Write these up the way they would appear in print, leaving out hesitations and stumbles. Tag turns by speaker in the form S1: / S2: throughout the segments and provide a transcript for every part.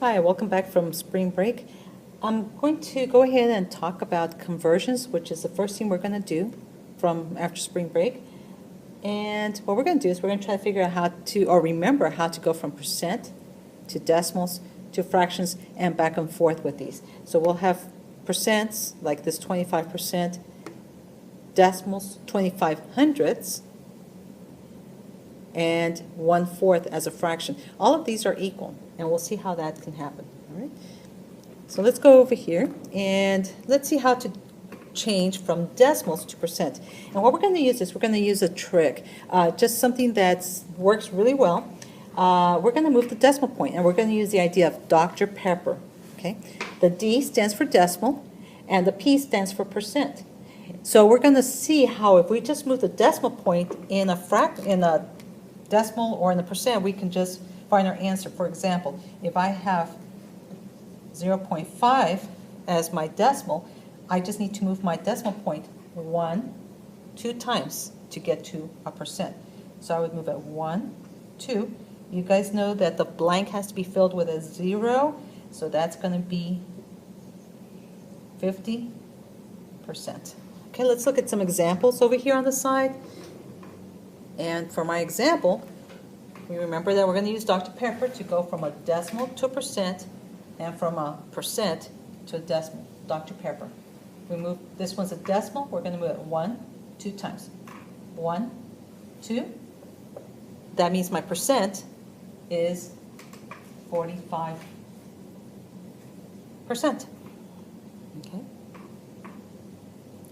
S1: Hi, welcome back from spring break. I'm going to go ahead and talk about conversions, which is the first thing we're going to do from after spring break. And what we're going to do is we're going to try to figure out how to, or remember how to go from percent to decimals to fractions and back and forth with these. So we'll have percents like this 25%, decimals 25 hundredths, and 1/4 as a fraction. All of these are equal, and we'll see how that can happen. All right. So let's go over here and let's see how to change from decimals to percent. And what we're going to use is we're going to use a trick, just something that works really well. We're going to move the decimal point, and we're going to use the idea of Dr. Pepper. Okay, the D stands for decimal, and the P stands for percent. So we're going to see how if we just move the decimal point in a decimal or in the percent, we can just find our answer. For example, if I have 0.5 as my decimal, I just need to move my decimal point 2 times to get to a percent. So I would move it 1, 2. You guys know that the blank has to be filled with a 0, so that's going to be 50%. Okay, let's look at some examples over here on the side. And for my example, we remember that we're going to use Dr. Pepper to go from a decimal to a percent, and from a percent to a decimal. Dr. Pepper. We move, this one's a decimal, we're going to move it 2 times. 1, 2. That means my percent is 45%. Okay.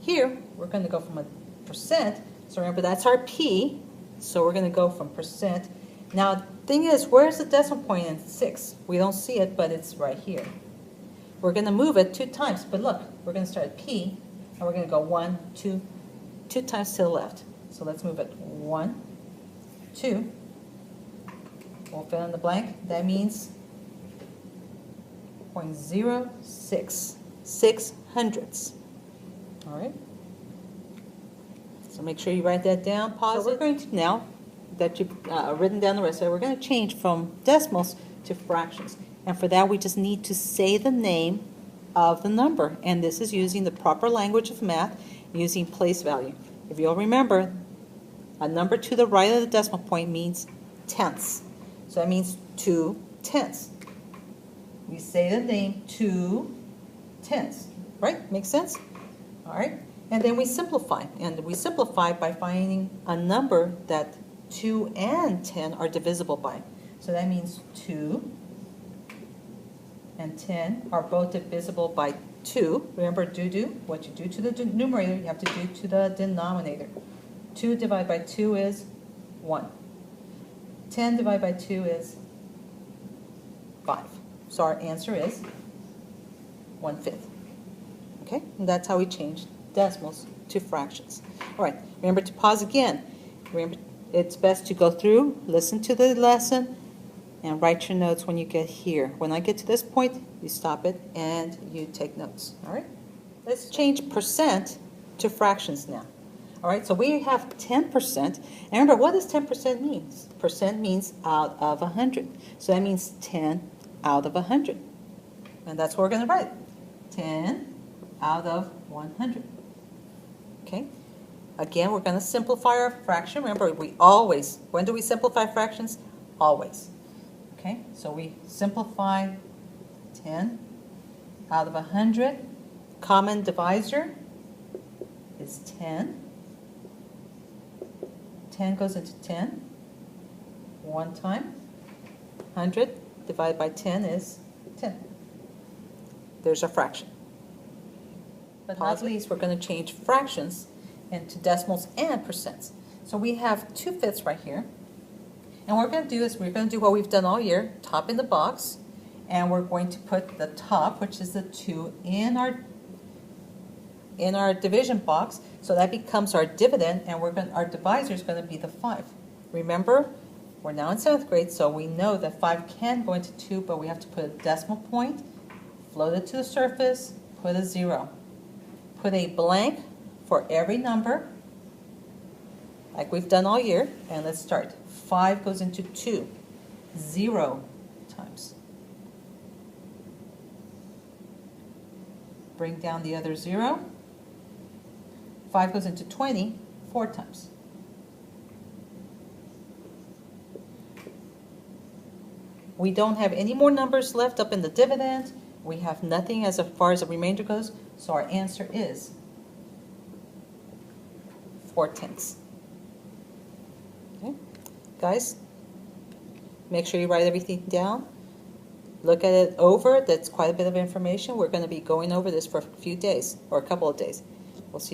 S1: Here, we're going to go from a percent, so remember that's our P, so we're going to go from percent. Now, the thing is, where's the decimal point in 6? We don't see it, but it's right here. We're going to move it 2 times, but look, we're going to start at P, and we're going to go 1, 2, 2 times to the left. So let's move it 1, 2. We'll fill in the blank. That means 0.06, 6 hundredths. All right. So make sure you write that down. Pause. So we're going to now that you've written down the rest of it, we're going to change from decimals to fractions. And for that, we just need to say the name of the number. And this is using the proper language of math, using place value. If you'll remember, a number to the right of the decimal point means tenths. So that means 2 tenths. We say the name 2 tenths. Right? Makes sense? All right. And then we simplify. And we simplify by finding a number that 2 and 10 are divisible by. So that means 2 and 10 are both divisible by 2. Remember, do. What you do to the numerator, you have to do to the denominator. 2 divided by 2 is 1. 10 divided by 2 is 5. So our answer is 1/5. Okay? And that's how we change decimals to fractions. All right. Remember to pause again. Remember, it's best to go through, listen to the lesson, and write your notes when you get here. When I get to this point, you stop it and you take notes. All right? Let's change percent to fractions now. All right, so we have 10%. And remember, what does 10% mean? Percent means out of 100. So that means 10 out of 100. And that's what we're going to write. 10 out of 100. Okay? Again, we're going to simplify our fraction. Remember, when do we simplify fractions? Always. Okay, so we simplify 10 out of 100. Common divisor is 10. 10 goes into 10 one time. 100 divided by 10 is 10. There's our fraction. But not least, we're going to change fractions into decimals and percents. So we have 2/5 right here. And what we're going to do is we're going to do what we've done all year, top in the box, and we're going to put the top, which is the 2, in our division box, so that becomes our dividend, and our divisor is going to be the 5. Remember, we're now in 7th grade, so we know that 5 can go into 2, but we have to put a decimal point, float it to the surface, put a 0. Put a blank for every number, like we've done all year, and let's start. 5 goes into 2, 0 times. Bring down the other 0. 5 goes into 20 4 times. We don't have any more numbers left up in the dividend. We have nothing as far as the remainder goes, so our answer is 4/10. Okay, guys, make sure you write everything down. Look at it over. That's quite a bit of information. We're going to be going over this for a few days or a couple of days. We'll see you.